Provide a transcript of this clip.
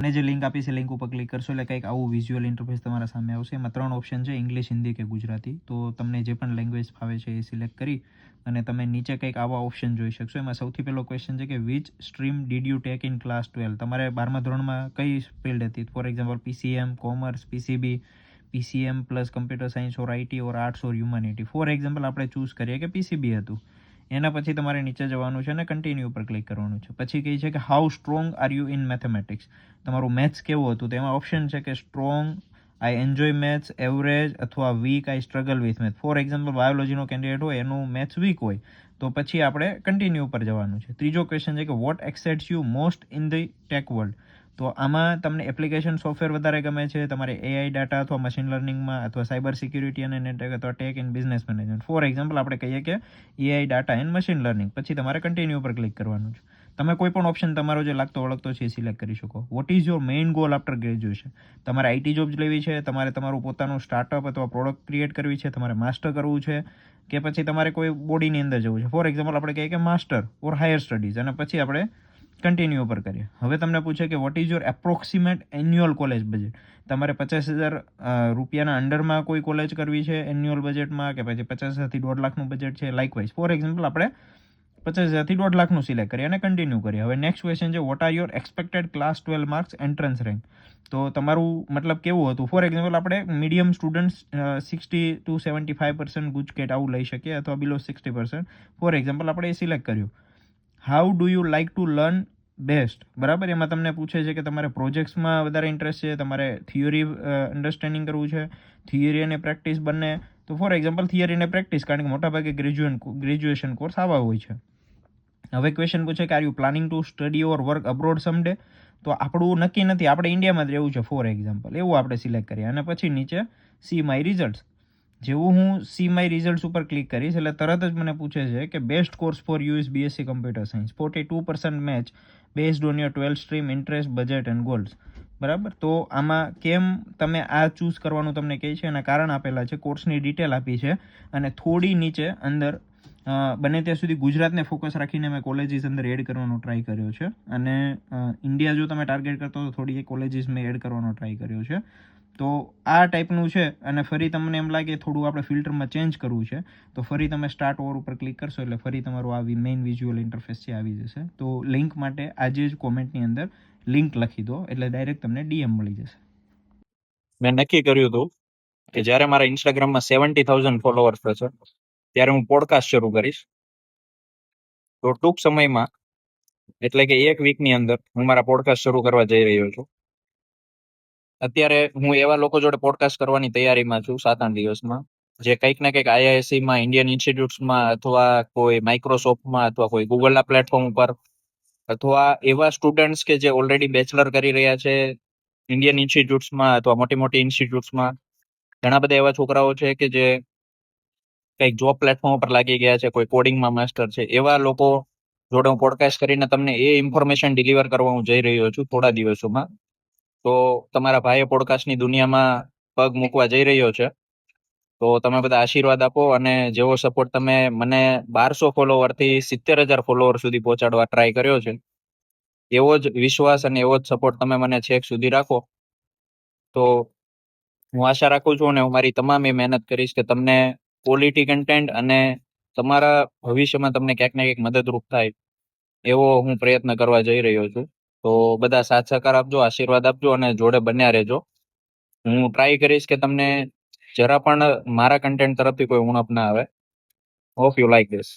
અને જે લિંક આપી છે લિંક ઉપર ક્લિક કરશો એટલે કંઈક આવું વિઝ્યુઅલ ઇન્ટરફેસ તમારા સામે આવશે. એમાં 3 ઓપ્શન છે, ઇંગ્લિશ, હિન્દી કે ગુજરાતી. તો તમને જે પણ લેંગ્વેજ ફાવે છે એ સિલેક્ટ કરી અને તમે નીચે કંઈક આવા ઓપ્શન જોઈ શકશો. એમાં સૌથી પહેલો ક્વેશ્ચન છે કે which stream did you take in class 12? તમારે 12મા ધોરણમાં કઈ ફિલ્ડ હતી? For example PCM, commerce, PCB, PCM plus computer science or IT or arts or humanity. For example આપણે ચૂઝ કરીએ કે PCB હતું. એના પછી તમારે નીચે જવાનું છે અને કન્ટિન્યુ ઉપર ક્લિક કરવાનું છે. પછી કહે છે કે how strong are you in mathematics? તમારું મેથ્સ કેવું હતું? તો એમાં ઓપ્શન છે કે strong, I enjoy maths, average અથવા weak, I struggle with maths. For example બાયોલોજીનો કેન્ડિડેટ હોય એનું મેથ્સ વીક હોય તો પછી આપણે કન્ટિન્યુ ઉપર જવાનું છે. ત્રીજો ક્વેશ્ચન છે કે what excites you most in the tech world? તો આમાં તમને એપ્લિકેશન સોફ્ટવેર વધારે ગમે છે, તમારે AI ડાટા અથવા મશીન લર્નિંગમાં અથવા સાયબર સિક્યુરિટી અને નેટવર્ક અથવા tech in business management. For example આપણે કહીએ કે AI data and machine learning. પછી તમારે કન્ટિન્યુ ઉપર ક્લિક કરવાનું છે. તમે કોઈ પણ ઓપ્શન તમારો જે લાગતો વળગતો છે એ સિલેક્ટ કરી શકો. What is your main goal after graduation? તમારે IT જોબ લેવી છે, તમારે તમારું પોતાનું સ્ટાર્ટઅપ અથવા પ્રોડક્ટ ક્રિએટ કરવી છે, તમારે માસ્ટર કરવું છે કે પછી તમારે કોઈ બોડીની અંદર જવું છે. ફોર એક્ઝામ્પલ આપણે કહીએ કે માસ્ટર ઓર હાયર સ્ટડીઝ અને પછી આપણે કન્ટિન્યુ ઉપર કરીએ. હવે તમને પૂછે કે what is your approximate annual college budget? તમારે 50,000 રૂપિયાના અંડરમાં કોઈ કોલેજ કરવી છે એન્યુઅલ બજેટમાં કે પછી 50,000થી 1.5 લાખનું બજેટ છે? લાઇકવાઇઝ ફોર એક્ઝામ્પલ આપણે 50,000થી 1.5 લાખનું સિલેક્ટ કરીએ અને કન્ટિન્યુ કરીએ. હવે નેક્સ્ટ ક્વેશ્ચન છે what are your expected class 12 marks entrance rank? તો તમારું મતલબ કેવું હતું? ફોર એક્ઝામ્પલ આપણે મીડિયમ સ્ટુડન્ટ્સ 60 to 75% ગુજકેટ આવું લઈ શકીએ અથવા બિલો 60%. ફોર એક્ઝામ્પલ આપણે એ સિલેક્ટ કર્યું. How do you like to learn best? બરાબર, એમાં તમને પૂછે છે કે તમારે પ્રોજેક્ટ્સમાં વધારે ઇન્ટરેસ્ટ છે, તમારે થિયરી અન્ડરસ્ટેન્ડિંગ કરવું છે, થિયરી અને પ્રેક્ટિસ બંને? તો ફોર એક્ઝામ્પલ થિયરી અને પ્રેક્ટિસ, કારણ કે મોટાભાગે ગ્રેજ્યુએશન કોર્સ આવા હોય છે. હવે ક્વેશ્ચન પૂછે કે are you planning to study or work abroad someday? તો આપણું નક્કી નથી, આપણે ઇન્ડિયામાં જ રહેવું છે ફોર એક્ઝામ્પલ, એવું આપણે સિલેક્ટ કરીએ અને પછી નીચે સી માય રિઝલ્ટ્સ. જેવું હું સી માય રિઝલ્ટ્સ ઉપર ક્લિક કરીશ એટલે તરત જ મને પૂછે છે કે best course for you is BSc computer science, 42% match based on your 12 stream, interest, budget and goals. બરાબર, તો આમાં કેમ તમે આ ચૂઝ કરવાનું તમને કહે છે એના કારણ આપેલા છે, કોર્સની ડિટેલ આપી છે અને થોડી નીચે અંદર બને ત્યાં સુધી ગુજરાતને ફોકસ રાખીને મેં કોલેજીસ અંદર એડ કરવાનો ટ્રાય કર્યો છે અને ઇન્ડિયા જો તમે ટાર્ગેટ કરતો તો થોડી એ કોલેજીસ મેં એડ કરવાનો ટ્રાય કર્યો છે. તો આ ટાઈપનું છે અને ફરી તમને એમ લાગે થોડું આપણે ફિલ્ટરમાં ચેન્જ કરવું છે તો ફરી તમે સ્ટાર્ટ ઓવર ઉપર ક્લિક કરશો એટલે ફરી તમારું આ મેઇન વિઝ્યુઅલ ઇન્ટરફેસ છે આવી જશે. તો લિંક માટે આજે જ કોમેન્ટની અંદર લિંક લખી દો એટલે ડાયરેક્ટ તમને DM મળી જશે. મેં નક્કી કર્યું હતું કે જ્યારે મારા ઇન્સ્ટાગ્રામમાં 70,000 ફોલોવર્સ થશે ત્યારે હું પોડકાસ્ટ શરૂ કરીશ. તો ટૂંક સમયમાં એટલે કે એક વીકની અંદર હું મારા પોડકાસ્ટ શરૂ કરવા જઈ રહ્યો છું. અત્યારે હું એવા લોકો જોડે પોડકાસ્ટ કરવાની તૈયારીમાં છું 7-8 દિવસમાં, જે કંઈક ને કંઈક IISc-માં, ઇન્ડિયન ઇન્સ્ટિટ્યૂટ્સમાં અથવા કોઈ માઇક્રોસોફ્ટમાં અથવા કોઈ ગૂગલના પ્લેટફોર્મ ઉપર અથવા એવા સ્ટુડન્ટ્સ કે જે ઓલરેડી બેચલર કરી રહ્યા છે ઇન્ડિયન ઇન્સ્ટિટ્યૂટ્સમાં અથવા મોટી મોટી ઇન્સ્ટિટ્યૂટ્સમાં. ઘણા બધા એવા છોકરાઓ છે કે જે કંઈક જોબ પ્લેટફોર્મ ઉપર લાગી ગયા છે, કોઈ કોડિંગમાં માસ્ટર છે. એવા લોકો જોડે હું પોડકાસ્ટ કરીને તમને એ ઇન્ફોર્મેશન ડિલિવર કરવા હું જઈ રહ્યો છું થોડા દિવસોમાં. તો તમારા ભાઈએ પોડકાસ્ટની દુનિયામાં પગ મૂકવા જઈ રહ્યો છે. તો તમે બધા આશીર્વાદ આપો અને જેવો સપોર્ટ તમે મને 1200 ફોલોવરથી 70,000 ફોલોવર સુધી પહોંચાડવા ટ્રાય કર્યો છે, એવો જ વિશ્વાસ અને એવો જ સપોર્ટ તમે મને છેક સુધી રાખો. તો હું આશા રાખું છું અને હું મારી તમામ એ મહેનત કરીશ કે તમને ક્વોલિટી કન્ટેન્ટ અને તમારા ભવિષ્યમાં તમને ક્યાંક ને ક્યાંક મદદરૂપ થાય એવો હું પ્રયત્ન કરવા જઈ રહ્યો છું. તો બધા સાથ સહકાર આપજો, આશીર્વાદ આપજો અને જોડે બન્યા રહેજો. હું ટ્રાય કરીશ કે તમને જરા પણ મારા કન્ટેન્ટ તરફથી કોઈ ઉણપ ના આવે. Hope you like this.